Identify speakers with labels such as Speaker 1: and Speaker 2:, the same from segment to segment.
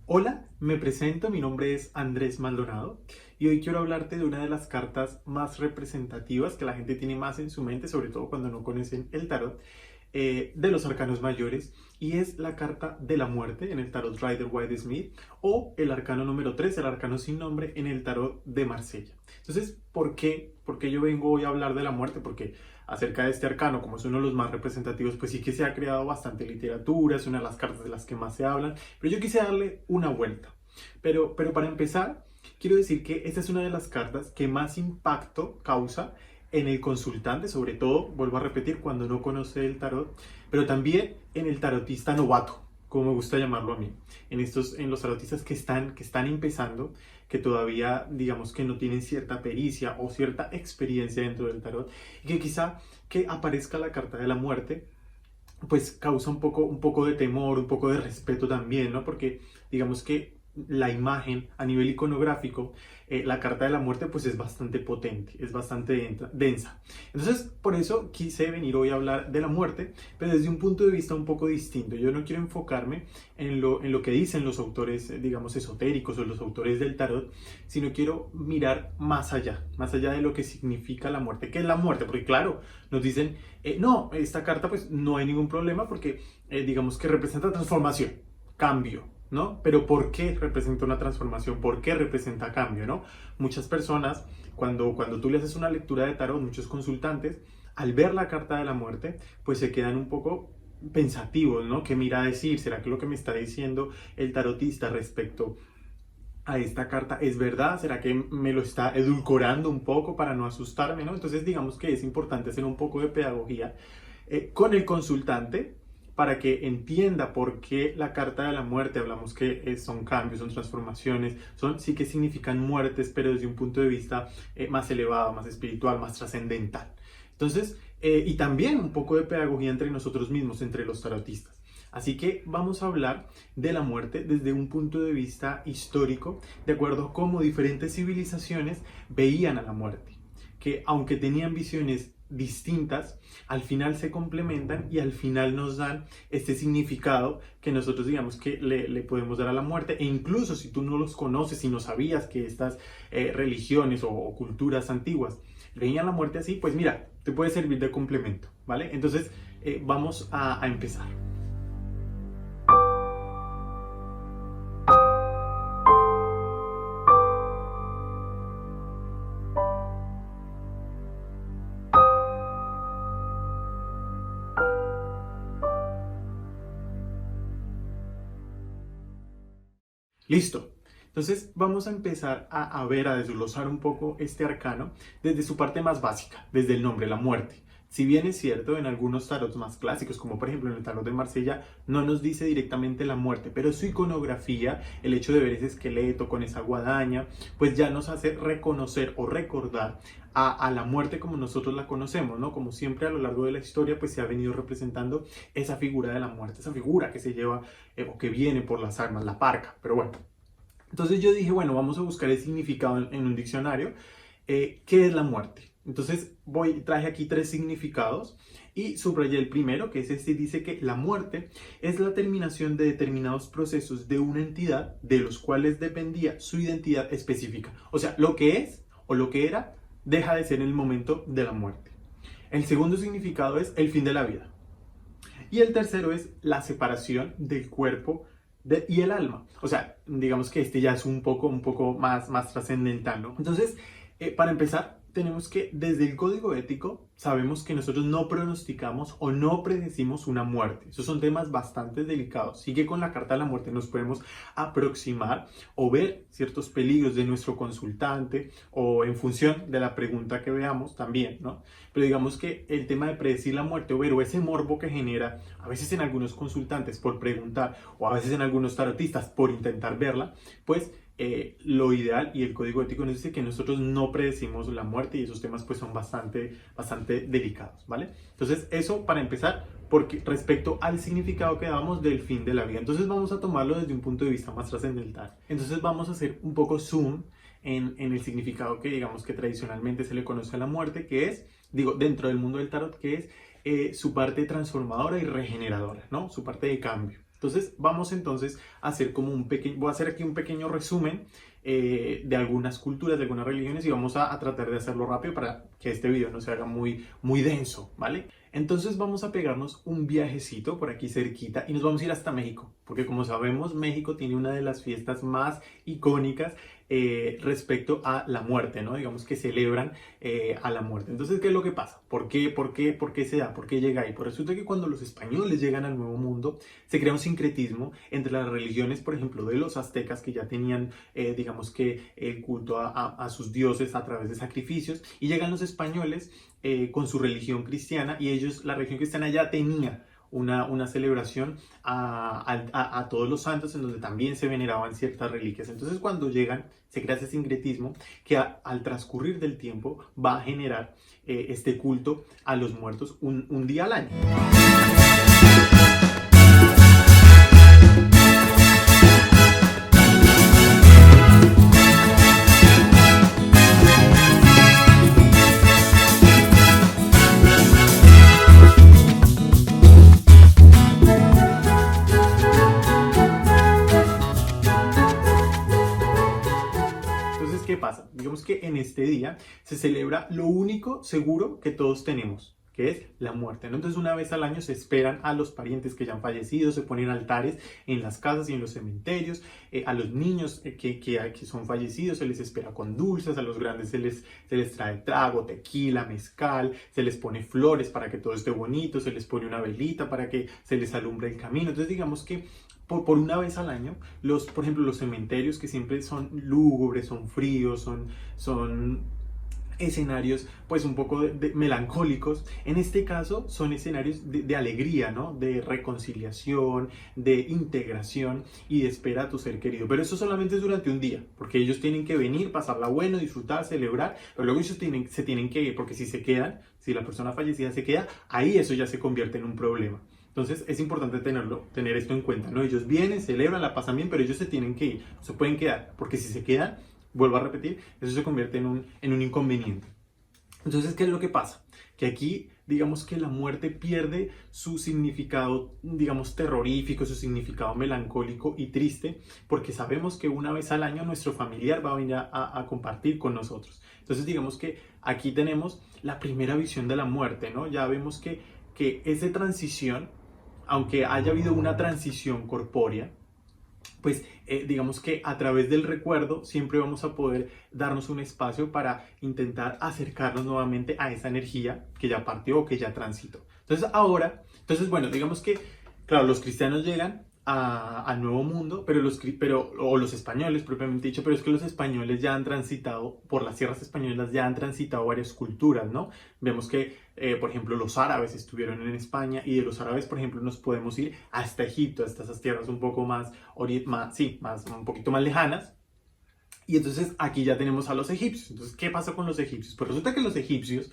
Speaker 1: Hola, me presento, mi nombre es Andrés Maldonado y hoy quiero hablarte de una de las cartas más representativas que la gente tiene más en su mente, sobre todo cuando no conocen el tarot, de los arcanos mayores, y es la carta de la muerte en el tarot Rider-Waite-Smith o el arcano número 3, el arcano sin nombre en el tarot de Marsella. Entonces, ¿por qué? ¿Por qué yo vengo hoy a hablar de la muerte? Porque acerca de este arcano, como es uno de los más representativos, pues sí que se ha creado bastante literatura, es una de las cartas de las que más se hablan, pero yo quise darle una vuelta. Pero para empezar, quiero decir que esta es una de las cartas que más impacto causa en el consultante, sobre todo, vuelvo a repetir, cuando no conoce el tarot, pero también en el tarotista novato, como me gusta llamarlo a mí, en los tarotistas que están empezando, que todavía digamos que no tienen cierta pericia o cierta experiencia dentro del tarot, y que quizá que aparezca la carta de la muerte pues causa un poco de temor, un poco de respeto también, ¿no? Porque digamos que la imagen a nivel iconográfico, la carta de la muerte pues es bastante potente, es bastante densa. Entonces, por eso quise venir hoy a hablar de la muerte, pero desde un punto de vista un poco distinto. Yo no quiero enfocarme en lo que dicen los autores, digamos, esotéricos o los autores del tarot, sino quiero mirar más allá de lo que significa la muerte. ¿Qué es la muerte? Porque claro, nos dicen, no, esta carta pues no hay ningún problema porque digamos que representa transformación, cambio, ¿no? Pero ¿por qué representa una transformación? ¿Por qué representa cambio, ¿no? Muchas personas, cuando tú le haces una lectura de tarot, muchos consultantes, al ver la carta de la muerte, pues se quedan un poco pensativos, ¿no? ¿Qué mira a decir? ¿Será que lo que me está diciendo el tarotista respecto a esta carta es verdad? ¿Será que me lo está edulcorando un poco para no asustarme, ¿no? Entonces digamos que es importante hacer un poco de pedagogía con el consultante para que entienda por qué la carta de la muerte, hablamos que son cambios, son transformaciones, sí que significan muertes, pero desde un punto de vista más elevado, más espiritual, más trascendental. Entonces, y también un poco de pedagogía entre nosotros mismos, entre los tarotistas. Así que vamos a hablar de la muerte desde un punto de vista histórico, de acuerdo a cómo diferentes civilizaciones veían a la muerte, que aunque tenían visiones distintas, al final se complementan y al final nos dan este significado que nosotros digamos que le podemos dar a la muerte. E incluso si tú no los conoces, si no sabías que estas religiones o culturas antiguas veían la muerte así, pues mira, te puede servir de complemento, ¿vale? Entonces vamos a empezar. Listo. Entonces vamos a empezar a ver, a desglosar un poco este arcano desde su parte más básica, desde el nombre, la muerte. Si bien es cierto, en algunos tarots más clásicos, como por ejemplo en el tarot de Marsella, no nos dice directamente la muerte, pero su iconografía, el hecho de ver ese esqueleto con esa guadaña, pues ya nos hace reconocer o recordar a la muerte como nosotros la conocemos, ¿no? Como siempre a lo largo de la historia, pues se ha venido representando esa figura de la muerte, esa figura que se lleva o que viene por las armas, la parca, pero bueno. Entonces yo dije, bueno, vamos a buscar el significado en un diccionario. ¿Qué es la muerte? Entonces traje aquí tres significados y subrayé el primero, que es este, dice que la muerte es la terminación de determinados procesos de una entidad de los cuales dependía su identidad específica. O sea, lo que es o lo que era deja de ser en el momento de la muerte. El segundo significado es el fin de la vida. Y el tercero es la separación del cuerpo y el alma. O sea, digamos que este ya es un poco más trascendental, ¿no? Entonces, para empezar, tenemos que desde el código ético sabemos que nosotros no pronosticamos o no predecimos una muerte. Esos son temas bastante delicados. Sí que con la carta de la muerte nos podemos aproximar o ver ciertos peligros de nuestro consultante o en función de la pregunta que veamos también, ¿no? Pero digamos que el tema de predecir la muerte o ver o ese morbo que genera a veces en algunos consultantes por preguntar o a veces en algunos tarotistas por intentar verla, pues lo ideal y el código ético nos dice que nosotros no predecimos la muerte y esos temas pues son bastante delicados, ¿vale? Entonces eso para empezar, porque respecto al significado que damos del fin de la vida. Entonces vamos a tomarlo desde un punto de vista más trascendental. Entonces vamos a hacer un poco zoom en el significado que digamos que tradicionalmente se le conoce a la muerte, que es, digo, dentro del mundo del tarot, que es su parte transformadora y regeneradora, ¿no? Su parte de cambio. Entonces vamos entonces a hacer como voy a hacer aquí un pequeño resumen de algunas culturas, de algunas religiones y vamos a tratar de hacerlo rápido para que este video no se haga muy denso, ¿vale? Entonces vamos a pegarnos un viajecito por aquí cerquita y nos vamos a ir hasta México, porque como sabemos México tiene una de las fiestas más icónicas respecto a la muerte, ¿no? Digamos que celebran a la muerte. Entonces, ¿qué es lo que pasa? ¿Por qué se da? ¿Por qué llega ahí? Pues resulta que cuando los españoles llegan al Nuevo Mundo, se crea un sincretismo entre las religiones, por ejemplo, de los aztecas que ya tenían, digamos que el culto a sus dioses a través de sacrificios, y llegan los españoles con su religión cristiana, y ellos, la religión cristiana ya tenía una celebración a todos los santos en donde también se veneraban ciertas reliquias. Entonces cuando llegan se crea ese sincretismo que al transcurrir del tiempo va a generar este culto a los muertos un día al año. ¿Qué pasa? Digamos que en este día se celebra lo único seguro que todos tenemos, que es la muerte, ¿no? Entonces una vez al año se esperan a los parientes que ya han fallecido, se ponen altares en las casas y en los cementerios, a los niños que son fallecidos se les espera con dulces, a los grandes se les trae trago, tequila, mezcal, se les pone flores para que todo esté bonito, se les pone una velita para que se les alumbre el camino. Entonces digamos que por una vez al año, por ejemplo, los cementerios que siempre son lúgubres, son fríos, son escenarios pues un poco melancólicos, en este caso son escenarios de alegría, ¿no? De reconciliación, de integración y de espera a tu ser querido. Pero eso solamente es durante un día, porque ellos tienen que venir, pasarla bueno, disfrutar, celebrar, pero luego ellos se tienen que ir, porque si se quedan, si la persona fallecida se queda, ahí eso ya se convierte en un problema. Entonces es importante tener esto en cuenta, ¿no? Ellos vienen, celebran, la pasan bien, pero ellos se tienen que ir, no se pueden quedar, porque si se quedan, vuelvo a repetir, eso se convierte en un inconveniente. Entonces, ¿qué es lo que pasa? Que aquí, digamos que la muerte pierde su significado, digamos, terrorífico, su significado melancólico y triste, porque sabemos que una vez al año nuestro familiar va a venir a compartir con nosotros. Entonces, digamos que aquí tenemos la primera visión de la muerte, ¿no? Ya vemos que es de transición, aunque haya habido una transición corpórea, pues digamos que a través del recuerdo siempre vamos a poder darnos un espacio para intentar acercarnos nuevamente a esa energía que ya partió o que ya transitó. Entonces bueno, digamos que, claro, los cristianos llegan al Nuevo Mundo, o los españoles propiamente dicho, pero es que los españoles ya han transitado, por las tierras españolas ya han transitado varias culturas, ¿no? Vemos que, por ejemplo, los árabes estuvieron en España, y de los árabes, por ejemplo, nos podemos ir hasta Egipto, hasta esas tierras un poco un poquito más lejanas. Y entonces aquí ya tenemos a los egipcios. Entonces, ¿qué pasa con los egipcios? Pues resulta que los egipcios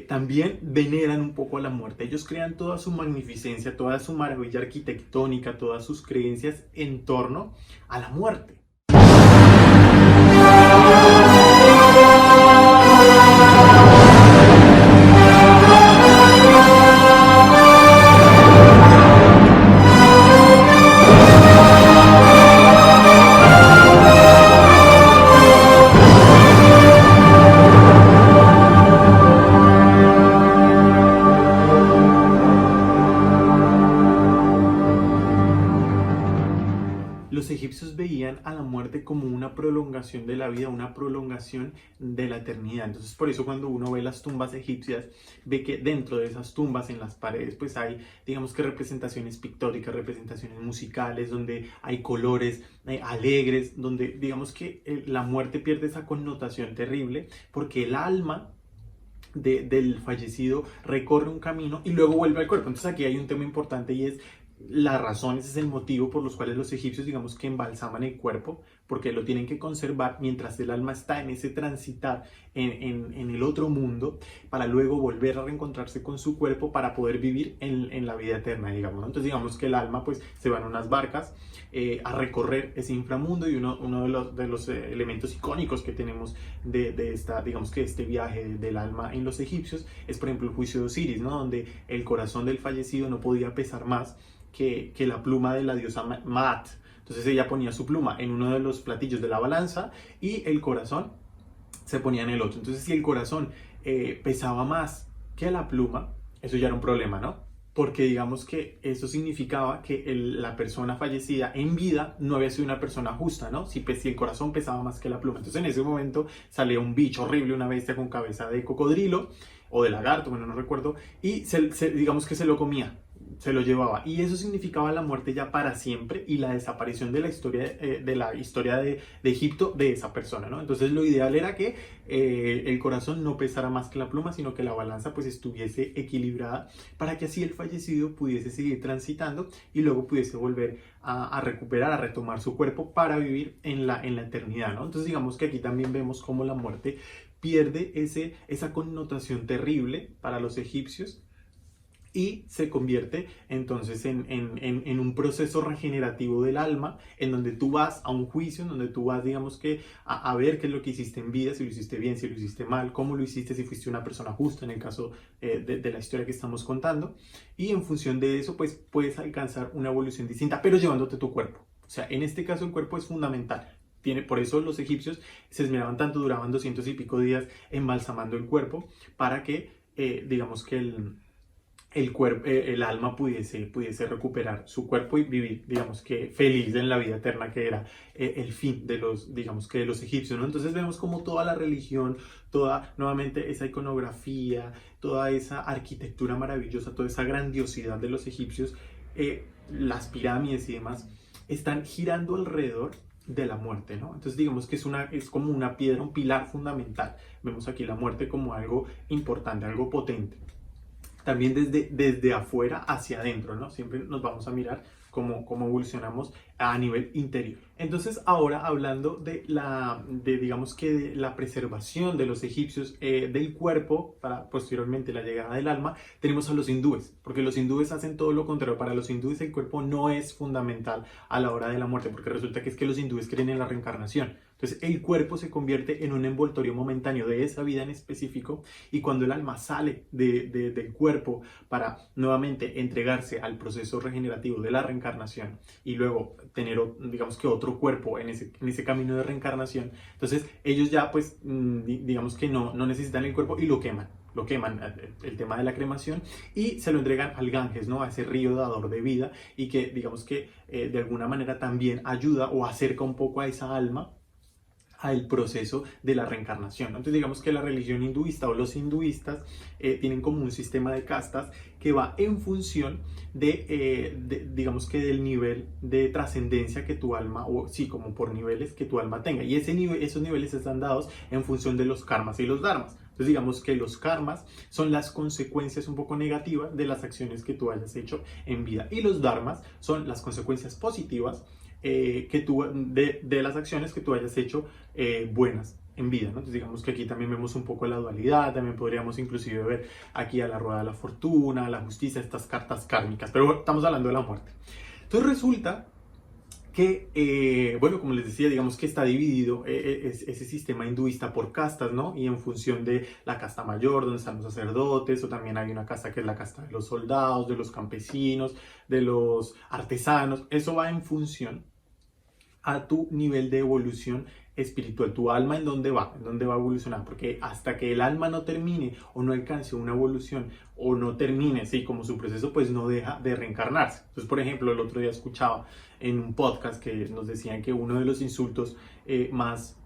Speaker 1: también veneran un poco a la muerte. Ellos crean toda su magnificencia, toda su maravilla arquitectónica, todas sus creencias en torno a la muerte. Los egipcios veían a la muerte como una prolongación de la vida, una prolongación de la eternidad. Entonces, por eso cuando uno ve las tumbas egipcias, ve que dentro de esas tumbas, en las paredes, pues hay, digamos que representaciones pictóricas, representaciones musicales, donde hay colores alegres, donde digamos que la muerte pierde esa connotación terrible, porque el alma del fallecido recorre un camino y luego vuelve al cuerpo. Entonces aquí hay un tema importante, y es la razón, ese es el motivo por los cuales los egipcios, digamos que embalsaman el cuerpo, porque lo tienen que conservar mientras el alma está en ese transitar en el otro mundo, para luego volver a reencontrarse con su cuerpo para poder vivir en la vida eterna, digamos, ¿no? Entonces digamos que el alma pues se va en unas barcas a recorrer ese inframundo, y uno de los elementos icónicos que tenemos digamos que este viaje del alma en los egipcios es, por ejemplo, el juicio de Osiris, ¿no? Donde el corazón del fallecido no podía pesar más que la pluma de la diosa Maat. Entonces ella ponía su pluma en uno de los platillos de la balanza y el corazón se ponía en el otro. Entonces si el corazón pesaba más que la pluma, eso ya era un problema, ¿no? Porque digamos que eso significaba que la persona fallecida en vida no había sido una persona justa, ¿no? Si el corazón pesaba más que la pluma. Entonces en ese momento salía un bicho horrible, una bestia con cabeza de cocodrilo o de lagarto, bueno, no recuerdo, y digamos que se lo comía, se lo llevaba. Y eso significaba la muerte ya para siempre y la desaparición de la historia de Egipto de esa persona, ¿no? Entonces lo ideal era que el corazón no pesara más que la pluma, sino que la balanza pues estuviese equilibrada para que así el fallecido pudiese seguir transitando y luego pudiese volver a recuperar, a retomar su cuerpo para vivir en la eternidad, ¿no? Entonces digamos que aquí también vemos cómo la muerte pierde esa connotación terrible para los egipcios y se convierte entonces en un proceso regenerativo del alma, en donde tú vas a un juicio, en donde tú vas, digamos que, a ver qué es lo que hiciste en vida, si lo hiciste bien, si lo hiciste mal, cómo lo hiciste, si fuiste una persona justa, en el caso de la historia que estamos contando, y en función de eso, pues puedes alcanzar una evolución distinta, pero llevándote tu cuerpo. O sea, en este caso el cuerpo es fundamental. Por eso los egipcios se esmeraban tanto, duraban 200 y pico días embalsamando el cuerpo para que, digamos que el alma pudiese recuperar su cuerpo y vivir, digamos que feliz en la vida eterna, que era el fin digamos que de los egipcios, ¿no? Entonces vemos como toda la religión, toda nuevamente esa iconografía, toda esa arquitectura maravillosa, toda esa grandiosidad de los egipcios, las pirámides y demás, están girando alrededor de la muerte, ¿no? Entonces digamos que es como una piedra, un pilar fundamental. Vemos aquí la muerte como algo importante, algo potente. También desde afuera hacia adentro, ¿no? Siempre nos vamos a mirar cómo evolucionamos a nivel interior. Entonces, ahora hablando digamos que de la preservación de los egipcios del cuerpo para posteriormente la llegada del alma, tenemos a los hindúes, porque los hindúes hacen todo lo contrario. Para los hindúes el cuerpo no es fundamental a la hora de la muerte, porque resulta que es que los hindúes creen en la reencarnación. Entonces el cuerpo se convierte en un envoltorio momentáneo de esa vida en específico, y cuando el alma sale del cuerpo para nuevamente entregarse al proceso regenerativo de la reencarnación y luego tener, digamos que otro cuerpo en ese camino de reencarnación, entonces ellos ya pues digamos que no necesitan el cuerpo y lo queman, el tema de la cremación, y se lo entregan al Ganges, ¿no? A ese río dador de vida, y que digamos que de alguna manera también ayuda o acerca un poco a esa alma al proceso de la reencarnación. Entonces digamos que la religión hinduista o los hinduistas tienen como un sistema de castas que va en función digamos que del nivel de trascendencia que tu alma, o sí, como por niveles que tu alma tenga, y esos niveles están dados en función de los karmas y los dharmas. Entonces digamos que los karmas son las consecuencias un poco negativas de las acciones que tú hayas hecho en vida, y los dharmas son las consecuencias positivas de las acciones que tú hayas hecho buenas en vida, ¿no? Entonces digamos que aquí también vemos un poco la dualidad, también podríamos inclusive ver aquí a la rueda de la fortuna, la justicia, estas cartas kármicas, pero estamos hablando de la muerte. Entonces resulta que, bueno, como les decía, digamos que está dividido ese sistema hinduista por castas, ¿no? Y en función de la casta mayor, donde están los sacerdotes, o también hay una casta que es la casta de los soldados, de los campesinos, de los artesanos. Eso va en función a tu nivel de evolución espiritual, tu alma en dónde va a evolucionar, porque hasta que el alma no termine o no alcance una evolución o no termine, sí, como su proceso, pues no deja de reencarnarse. Entonces, por ejemplo, el otro día escuchaba en un podcast que nos decían que uno de los insultos más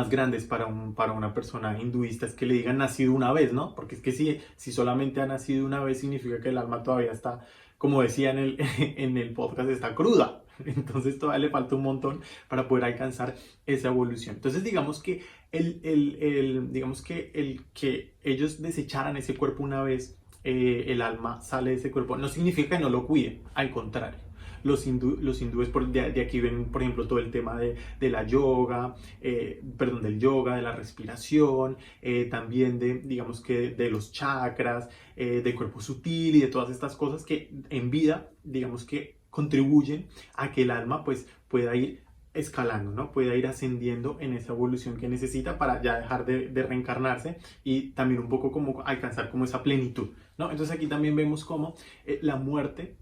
Speaker 1: grandes para una persona hinduista es que le digan nacido una vez, ¿no? Porque es que si solamente ha nacido una vez, significa que el alma todavía está, como decía en el podcast, está cruda. Entonces todavía le falta un montón para poder alcanzar esa evolución. Entonces digamos que digamos que el que ellos desecharan ese cuerpo una vez, el alma sale de ese cuerpo, no significa que no lo cuiden, al contrario. Los hindúes de aquí ven, por ejemplo, todo el tema de la yoga, del yoga, de la respiración, también digamos que de los chakras, del cuerpo sutil y de todas estas cosas que en vida, digamos que contribuyen a que el alma pues pueda ir escalando, ¿no? Pueda ir ascendiendo en esa evolución que necesita para ya dejar de reencarnarse y también un poco como alcanzar como esa plenitud, ¿no? Entonces aquí también vemos cómo la muerte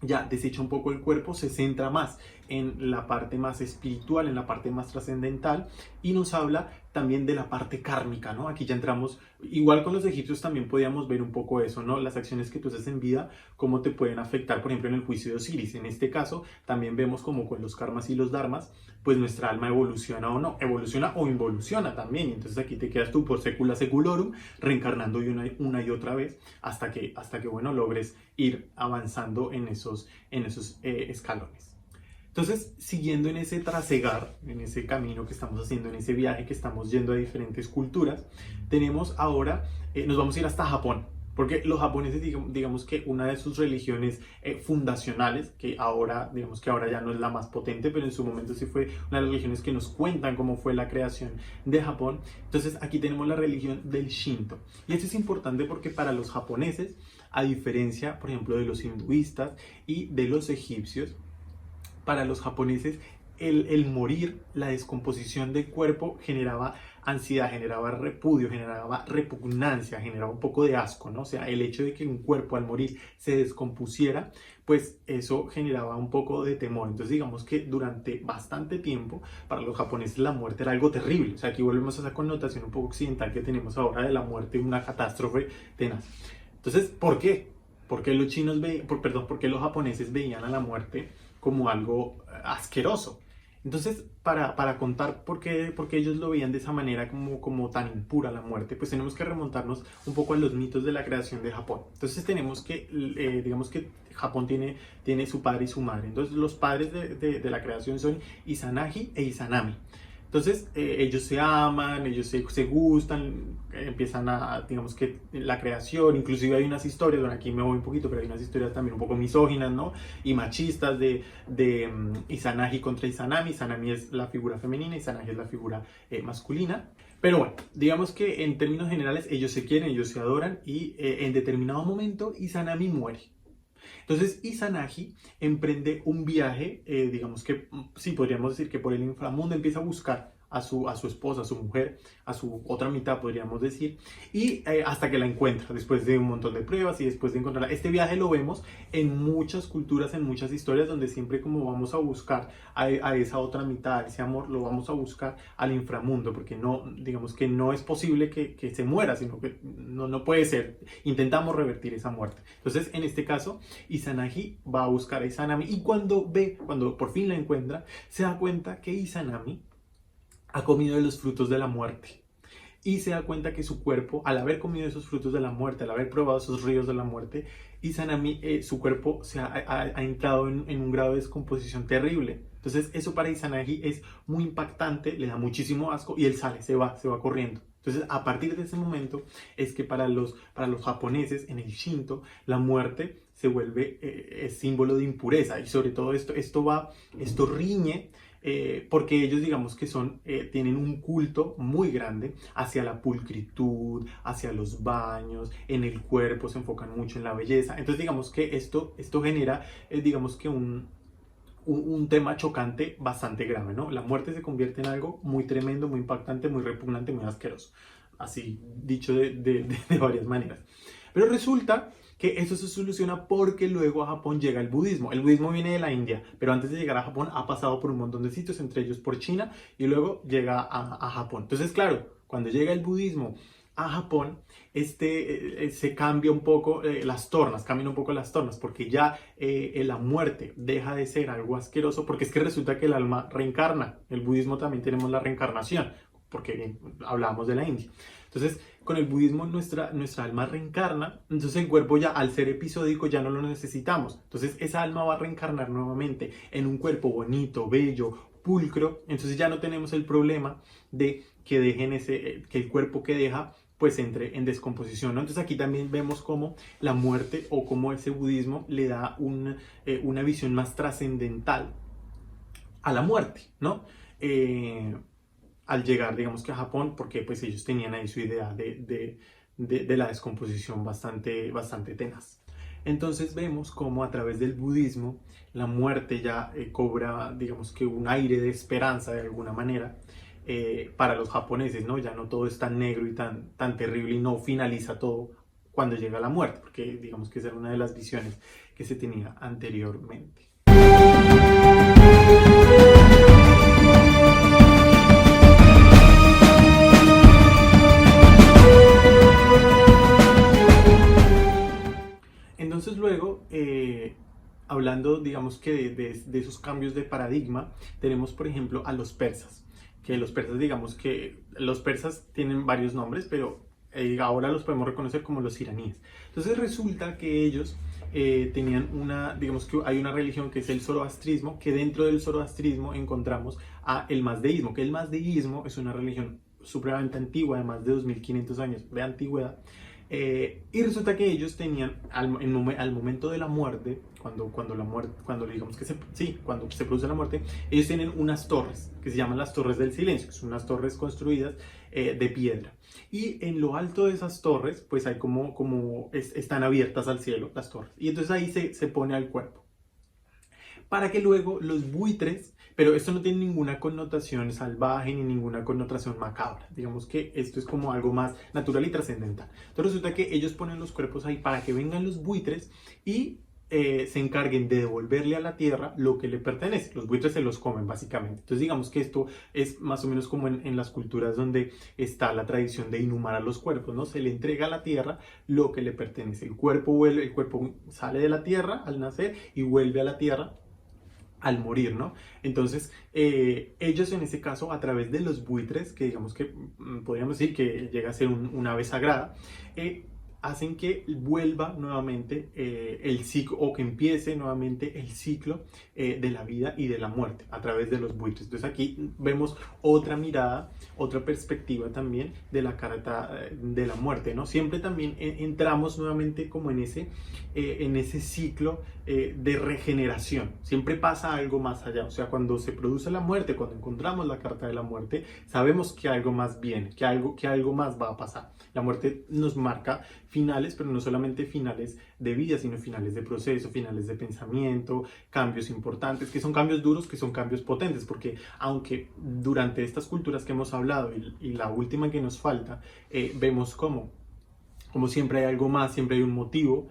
Speaker 1: ya desecha un poco el cuerpo, se centra más en la parte más espiritual, en la parte más trascendental y nos habla también de la parte kármica, ¿no? Aquí ya entramos, igual con los egipcios también podíamos ver un poco eso, ¿no? Las acciones que tú haces en vida, cómo te pueden afectar, por ejemplo, en el juicio de Osiris. En este caso, también vemos como con los karmas y los dharmas, pues nuestra alma evoluciona o no, evoluciona o involuciona también. Y entonces aquí te quedas tú por secula seculorum, reencarnando una y otra vez hasta que bueno, logres ir avanzando en esos escalones. Entonces, siguiendo en ese trasegar, en ese camino que estamos haciendo, en ese viaje que estamos yendo a diferentes culturas, tenemos ahora, nos vamos a ir hasta Japón. Porque los japoneses, digamos que una de sus religiones fundacionales, que ahora, digamos que ahora ya no es la más potente, pero en su momento sí fue una de las religiones que nos cuentan cómo fue la creación de Japón. Entonces aquí tenemos la religión del Shinto. Y esto es importante porque para los japoneses, a diferencia, por ejemplo, de los hinduistas y de los egipcios, para los japoneses el morir, la descomposición del cuerpo generaba ansiedad, generaba repudio, generaba repugnancia, generaba un poco de asco, ¿no? O sea, el hecho de que un cuerpo al morir se descompusiera, pues eso generaba un poco de temor. Entonces digamos que durante bastante tiempo para los japoneses la muerte era algo terrible. O sea, aquí volvemos a esa connotación un poco occidental que tenemos ahora de la muerte, una catástrofe tenaz. Entonces, ¿por qué? ¿Por qué los chinos por qué los japoneses veían a la muerte como algo asqueroso? Entonces, para contar por qué ellos lo veían de esa manera como tan impura la muerte, pues tenemos que remontarnos un poco a los mitos de la creación de Japón. Entonces tenemos que, digamos que Japón tiene su padre y su madre. Entonces los padres de la creación son Izanagi e Izanami. Entonces ellos se aman, ellos se gustan, empiezan digamos que la creación, inclusive hay unas historias, bueno aquí me voy un poquito, pero hay unas historias también un poco misóginas, ¿no? Y machistas de Izanagi contra Izanami. Izanami es la figura femenina, Izanagi es la figura masculina. Pero bueno, digamos que en términos generales ellos se quieren, ellos se adoran y en determinado momento Izanami muere. Entonces Izanagi emprende un viaje, digamos que sí, podríamos decir que por el inframundo empieza a buscar a su esposa, a su mujer, a su otra mitad, podríamos decir, y hasta que la encuentra, después de un montón de pruebas y después de encontrarla. Este viaje lo vemos en muchas culturas, en muchas historias, donde siempre como vamos a buscar a esa otra mitad, a ese amor, lo vamos a buscar al inframundo, porque no, digamos que no es posible que se muera, sino que no puede ser. Intentamos revertir esa muerte. Entonces, en este caso, Izanagi va a buscar a Izanami y cuando por fin la encuentra, se da cuenta que Izanami ha comido de los frutos de la muerte y se da cuenta que su cuerpo, al haber comido esos frutos de la muerte, al haber probado esos ríos de la muerte, Izanami, su cuerpo ha entrado en un grado de descomposición terrible. Entonces eso para Izanagi es muy impactante, le da muchísimo asco y él sale, se va corriendo. Entonces a partir de ese momento es que para los japoneses en el Shinto la muerte se vuelve símbolo de impureza y sobre todo esto riñe porque ellos digamos que tienen un culto muy grande hacia la pulcritud, hacia los baños, en el cuerpo se enfocan mucho en la belleza. Entonces digamos que esto genera, digamos que un tema chocante bastante grave, ¿no? La muerte se convierte en algo muy tremendo, muy impactante, muy repugnante, muy asqueroso. Así dicho de varias maneras. Pero resulta que eso se soluciona porque luego a Japón llega el budismo. El budismo viene de la India, pero antes de llegar a Japón ha pasado por un montón de sitios, entre ellos por China, y luego llega a Japón. Entonces, claro, cuando llega el budismo a Japón, se cambia un poco cambian un poco las tornas, porque ya la muerte deja de ser algo asqueroso, porque es que resulta que el alma reencarna. El budismo también tenemos la reencarnación, porque hablábamos de la India. Entonces, con el budismo nuestra alma reencarna, entonces el cuerpo ya al ser episódico ya no lo necesitamos. Entonces esa alma va a reencarnar nuevamente en un cuerpo bonito, bello, pulcro. Entonces ya no tenemos el problema de que que el cuerpo que deja pues entre en descomposición, ¿no? Entonces aquí también vemos cómo la muerte o cómo ese budismo le da una visión más trascendental a la muerte, ¿no? Al llegar, digamos que a Japón, porque pues ellos tenían ahí su idea de la descomposición bastante tenaz. Entonces vemos cómo a través del budismo la muerte ya cobra, digamos que un aire de esperanza de alguna manera para los japoneses, ¿no? Ya no todo es tan negro y tan terrible y no finaliza todo cuando llega la muerte, porque digamos que esa era una de las visiones que se tenía anteriormente. Entonces luego, hablando digamos que de esos cambios de paradigma, tenemos por ejemplo a los persas, que los persas digamos que los persas tienen varios nombres, pero ahora los podemos reconocer como los iraníes. Entonces resulta que ellos tenían digamos que hay una religión que es el zoroastrismo, que dentro del zoroastrismo encontramos a el mazdeísmo, que el mazdeísmo es una religión supremamente antigua, de más de 2500 años de antigüedad. Y resulta que ellos tenían al momento de la muerte, cuando digamos que cuando se produce la muerte, ellos tienen unas torres que se llaman las torres del silencio, que son unas torres construidas de piedra. Y en lo alto de esas torres, pues hay están abiertas al cielo las torres. Y entonces ahí se pone al cuerpo. Para que luego los buitres, pero esto no tiene ninguna connotación salvaje ni ninguna connotación macabra, digamos que esto es como algo más natural y trascendental. Entonces resulta que ellos ponen los cuerpos ahí para que vengan los buitres y se encarguen de devolverle a la tierra lo que le pertenece. Los buitres se los comen básicamente. Entonces digamos que esto es más o menos como en las culturas donde está la tradición de inhumar a los cuerpos, ¿no? Se le entrega a la tierra lo que le pertenece. El cuerpo sale de la tierra al nacer y vuelve a la tierra al morir, ¿no? Entonces, ellos en ese caso, a través de los buitres, que digamos que podríamos decir que llega a ser un ave sagrada, hacen que vuelva nuevamente el ciclo, o que empiece nuevamente el ciclo de la vida y de la muerte a través de los buitres. Entonces aquí vemos otra mirada, otra perspectiva también de la carta de la muerte, ¿no? Siempre también entramos nuevamente como en ese ciclo de regeneración. Siempre pasa algo más allá. O sea, cuando se produce la muerte, cuando encontramos la carta de la muerte, sabemos que algo más viene, que algo más va a pasar. La muerte nos marca finales, pero no solamente finales de vida, sino finales de proceso, finales de pensamiento, cambios importantes, que son cambios duros, que son cambios potentes, porque aunque durante estas culturas que hemos hablado y la última que nos falta, vemos como siempre hay algo más, siempre hay un motivo,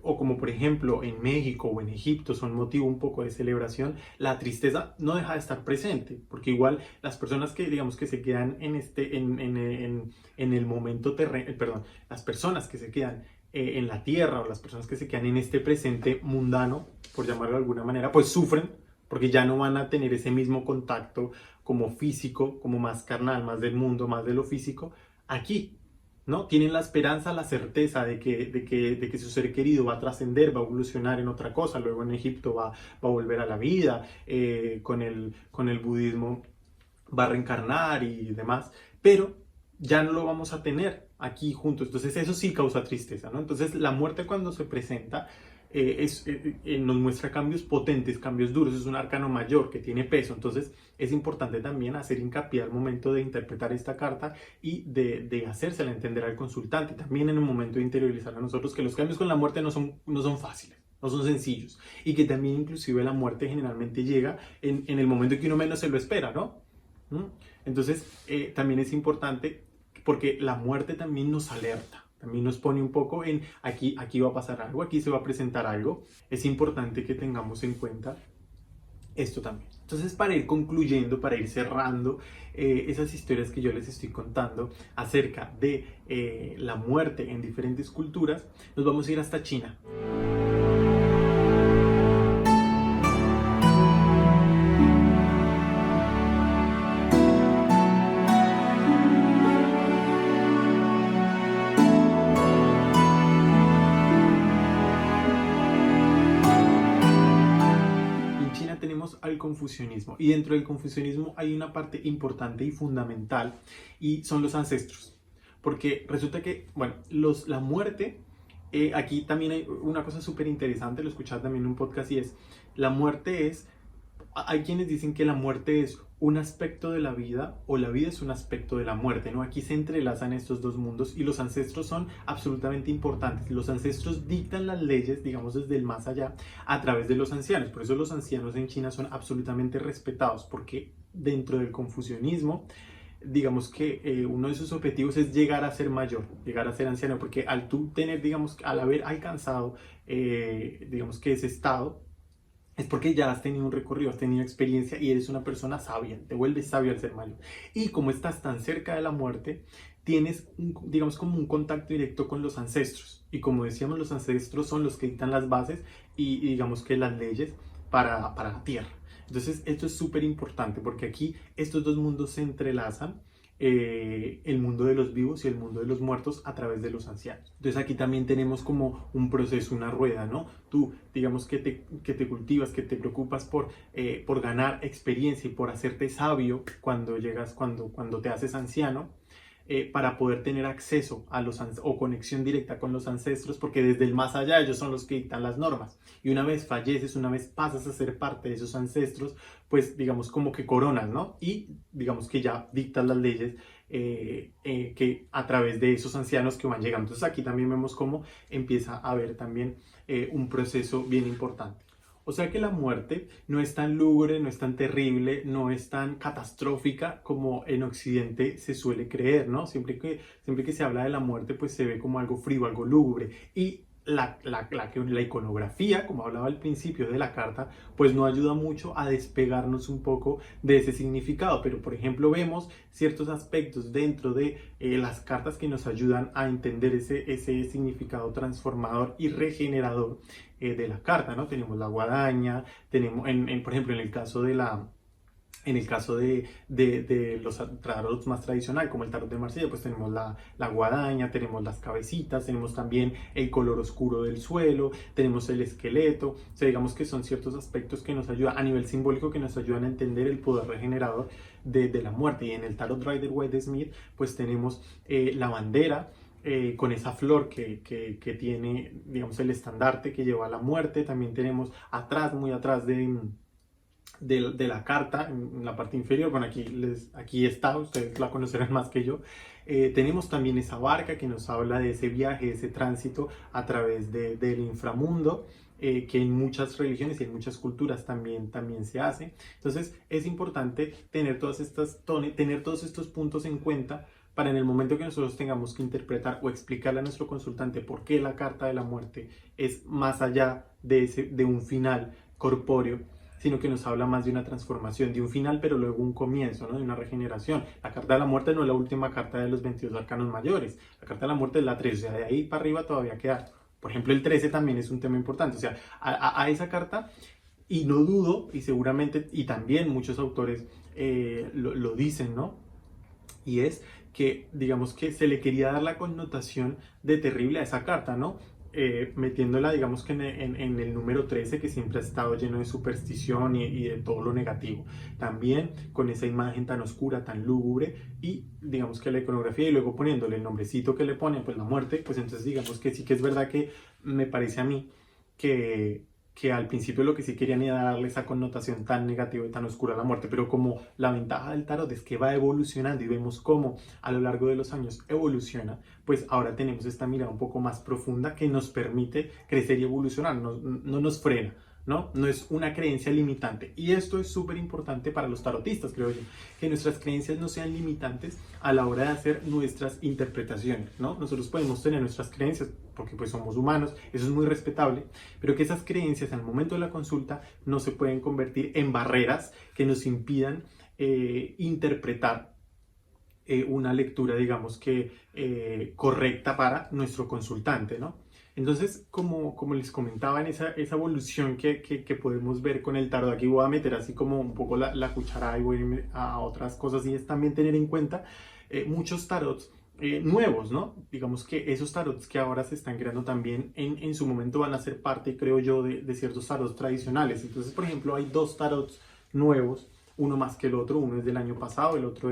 Speaker 1: o como por ejemplo en México o en Egipto son motivo un poco de celebración, la tristeza no deja de estar presente, porque igual las personas que digamos que se quedan en el momento terreno, las personas que se quedan en la tierra, o las personas que se quedan en este presente mundano, por llamarlo de alguna manera, pues sufren, porque ya no van a tener ese mismo contacto como físico, como más carnal, más del mundo, más de lo físico, aquí, ¿no? Tienen la esperanza, la certeza de que su ser querido va a trascender, va a evolucionar en otra cosa. Luego en Egipto va a volver a la vida, con el budismo va a reencarnar y demás, pero ya no lo vamos a tener aquí juntos. Entonces eso sí causa tristeza, ¿no? Entonces la muerte, cuando se presenta, nos muestra cambios potentes, cambios duros. Es un arcano mayor que tiene peso. Entonces es importante también hacer hincapié al momento de interpretar esta carta y de hacérsela entender al consultante. También en el momento de interiorizar a nosotros que los cambios con la muerte no son fáciles, no son sencillos, y que también inclusive la muerte generalmente llega en el momento que uno menos se lo espera, ¿no? Entonces también es importante, porque la muerte también nos alerta. También nos pone un poco en aquí va a pasar algo, aquí se va a presentar algo. Es importante que tengamos en cuenta esto también. Entonces, para ir concluyendo, para ir cerrando esas historias que yo les estoy contando acerca de la muerte en diferentes culturas, nos vamos a ir hasta China. Al confucianismo, y dentro del confucianismo hay una parte importante y fundamental, y son los ancestros, porque resulta que, bueno, la muerte, aquí también hay una cosa súper interesante, lo escuchaba también en un podcast, y es, la muerte hay quienes dicen que la muerte es un aspecto de la vida, o la vida es un aspecto de la muerte, ¿no? Aquí se entrelazan estos dos mundos, y los ancestros son absolutamente importantes. Los ancestros dictan las leyes, digamos, desde el más allá, a través de los ancianos. Por eso los ancianos en China son absolutamente respetados, porque dentro del confucianismo digamos que uno de sus objetivos es llegar a ser mayor, llegar a ser anciano, porque al tú tener, digamos, al haber alcanzado, digamos que ese estado, es porque ya has tenido un recorrido, has tenido experiencia y eres una persona sabia, te vuelves sabio al ser mayor. Y como estás tan cerca de la muerte, tienes, digamos, como un contacto directo con los ancestros. Y como decíamos, los ancestros son los que dictan las bases y digamos que las leyes para la tierra. Entonces, esto es súper importante porque aquí estos dos mundos se entrelazan, el mundo de los vivos y el mundo de los muertos a través de los ancianos. Entonces aquí también tenemos como un proceso, una rueda, ¿no? Tú, digamos que te cultivas, que te preocupas por ganar experiencia y por hacerte sabio cuando llegas, cuando te haces anciano, para poder tener acceso a o conexión directa con los ancestros, porque desde el más allá ellos son los que dictan las normas. Y una vez falleces, una vez pasas a ser parte de esos ancestros, pues digamos como que coronas, ¿no? Y digamos que ya dictas las leyes que a través de esos ancianos que van llegando. Entonces aquí también vemos cómo empieza a haber también un proceso bien importante. O sea que la muerte no es tan lúgubre, no es tan terrible, no es tan catastrófica como en Occidente se suele creer, ¿no? Siempre que se habla de la muerte, pues se ve como algo frío, algo lúgubre. Y la iconografía, como hablaba al principio de la carta, pues no ayuda mucho a despegarnos un poco de ese significado. Pero, por ejemplo, vemos ciertos aspectos dentro de las cartas que nos ayudan a entender ese significado transformador y regenerador de la carta, ¿no? Tenemos la guadaña, tenemos, por ejemplo, en el caso de los tarots más tradicionales, como el tarot de Marsella, pues tenemos la guadaña, tenemos las cabecitas, tenemos también el color oscuro del suelo, tenemos el esqueleto. O sea, digamos que son ciertos aspectos que nos ayudan a nivel simbólico, que nos ayudan a entender el poder regenerador de la muerte. Y en el tarot Rider-Waite-Smith, pues tenemos la bandera, con esa flor que tiene, digamos, el estandarte que lleva a la muerte. También tenemos atrás, muy atrás de la carta, en la parte inferior, bueno, aquí está, ustedes la conocerán más que yo. Tenemos también esa barca que nos habla de ese viaje, ese tránsito a través del inframundo, que en muchas religiones y en muchas culturas también se hace. Entonces es importante tener tener todos estos puntos en cuenta para en el momento que nosotros tengamos que interpretar o explicarle a nuestro consultante por qué la carta de la muerte es más allá de un final corpóreo, sino que nos habla más de una transformación, de un final, pero luego un comienzo, ¿no? De una regeneración. La carta de la muerte no es la última carta de los 22 arcanos mayores. La carta de la muerte es la 13, o sea, de ahí para arriba todavía queda. Por ejemplo, el 13 también es un tema importante. O sea, a esa carta, y no dudo, y seguramente, y también muchos autores lo dicen, ¿no? Y es que, digamos que se le quería dar la connotación de terrible a esa carta, ¿no? Metiéndola, digamos que en el número 13, que siempre ha estado lleno de superstición y de todo lo negativo. También con esa imagen tan oscura, tan lúgubre, y digamos que la iconografía, y luego poniéndole el nombrecito que le pone, pues la muerte, pues entonces digamos que sí que es verdad que me parece a mí que al principio lo que sí querían era darle esa connotación tan negativa y tan oscura a la muerte, pero como la ventaja del tarot es que va evolucionando y vemos cómo a lo largo de los años evoluciona, pues ahora tenemos esta mirada un poco más profunda que nos permite crecer y evolucionar, no nos frena. ¿No? No es una creencia limitante. Y esto es súper importante para los tarotistas, creo yo, que nuestras creencias no sean limitantes a la hora de hacer nuestras interpretaciones, ¿no? Nosotros podemos tener nuestras creencias porque pues somos humanos, eso es muy respetable, pero que esas creencias al momento de la consulta no se pueden convertir en barreras que nos impidan interpretar una lectura, digamos que correcta para nuestro consultante, ¿no? Entonces, como les comentaba, en esa evolución que podemos ver con el tarot, aquí voy a meter así como un poco la cuchara y voy a irme a otras cosas, y es también tener en cuenta muchos tarots nuevos, ¿no? Digamos que esos tarots que ahora se están creando también en su momento van a ser parte, creo yo, de ciertos tarots tradicionales. Entonces, por ejemplo, hay dos tarots nuevos, uno más que el otro, uno es del año pasado, el otro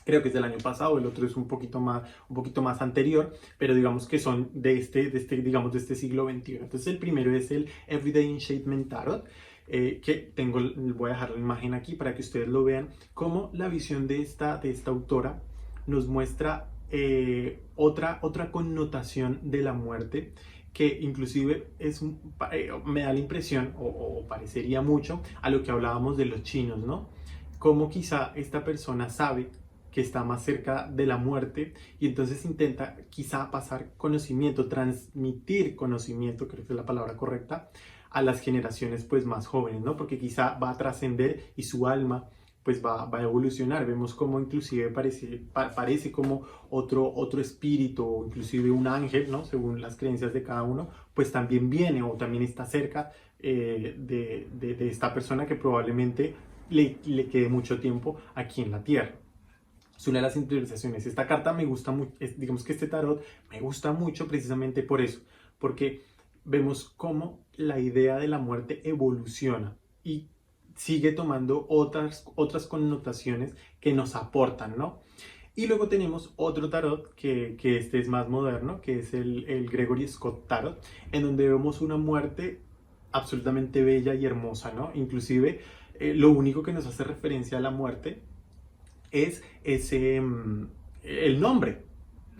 Speaker 1: creo que es del año pasado, el otro es un poquito más anterior, pero digamos que son digamos, de este siglo XXI. Entonces el primero es el Everyday Enchantment Tarot, voy a dejar la imagen aquí para que ustedes lo vean, como la visión de esta autora nos muestra otra connotación de la muerte, que inclusive me da la impresión, o parecería mucho, a lo que hablábamos de los chinos, ¿no? Como quizá esta persona sabe que está más cerca de la muerte y entonces intenta quizá pasar conocimiento, transmitir conocimiento, creo que es la palabra correcta, a las generaciones pues más jóvenes, ¿no? Porque quizá va a trascender y su alma pues va a evolucionar. Vemos como inclusive parece como otro espíritu o inclusive un ángel, ¿no? Según las creencias de cada uno, pues también viene o también está cerca de esta persona que probablemente le quede mucho tiempo aquí en la tierra. Es una de las interpretaciones. Esta carta me gusta mucho, digamos que este tarot me gusta mucho precisamente por eso, porque vemos cómo la idea de la muerte evoluciona y sigue tomando otras connotaciones que nos aportan, ¿no? Y luego tenemos otro tarot que este es más moderno, que es el Gregory Scott Tarot, en donde vemos una muerte absolutamente bella y hermosa, ¿no? Inclusive lo único que nos hace referencia a la muerte es el nombre,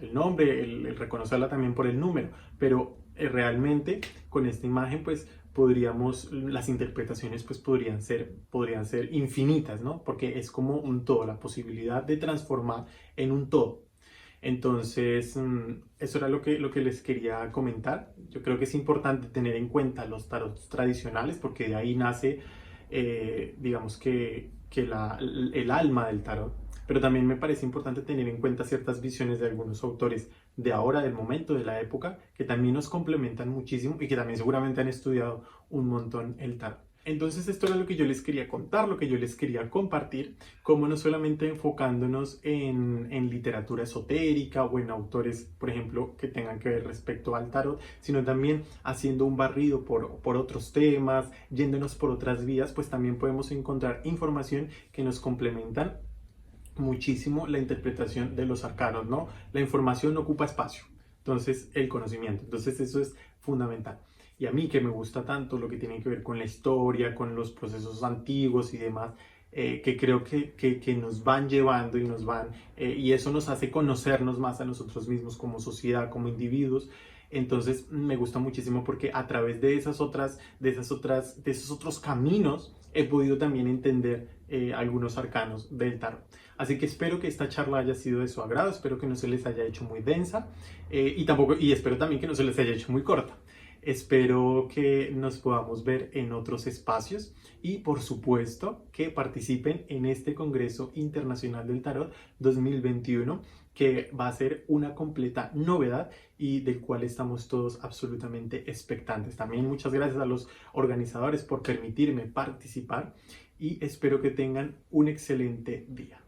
Speaker 1: el reconocerla también por el número, pero realmente con esta imagen pues las interpretaciones pues podrían ser infinitas, ¿no? Porque es como un todo, la posibilidad de transformar en un todo. Entonces, eso era lo que les quería comentar. Yo creo que es importante tener en cuenta los tarots tradicionales porque de ahí nace, digamos que el alma del tarot. Pero también me parece importante tener en cuenta ciertas visiones de algunos autores de ahora, del momento, de la época, que también nos complementan muchísimo y que también seguramente han estudiado un montón el tarot. Entonces esto era lo que yo les quería contar, lo que yo les quería compartir, como no solamente enfocándonos en literatura esotérica o en autores, por ejemplo, que tengan que ver respecto al tarot, sino también haciendo un barrido por otros temas, yéndonos por otras vías, pues también podemos encontrar información que nos complementan muchísimo la interpretación de los arcanos, ¿no? La información no ocupa espacio, entonces el conocimiento, entonces eso es fundamental. Y a mí que me gusta tanto lo que tiene que ver con la historia, con los procesos antiguos y demás, que creo que nos van llevando y y eso nos hace conocernos más a nosotros mismos como sociedad, como individuos. Entonces me gusta muchísimo porque a través de de esos otros caminos he podido también entender algunos arcanos del tarot. Así que espero que esta charla haya sido de su agrado, espero que no se les haya hecho muy densa y espero también que no se les haya hecho muy corta. Espero que nos podamos ver en otros espacios y por supuesto que participen en este Congreso Internacional del Tarot 2021 que va a ser una completa novedad y del cual estamos todos absolutamente expectantes. También muchas gracias a los organizadores por permitirme participar y espero que tengan un excelente día.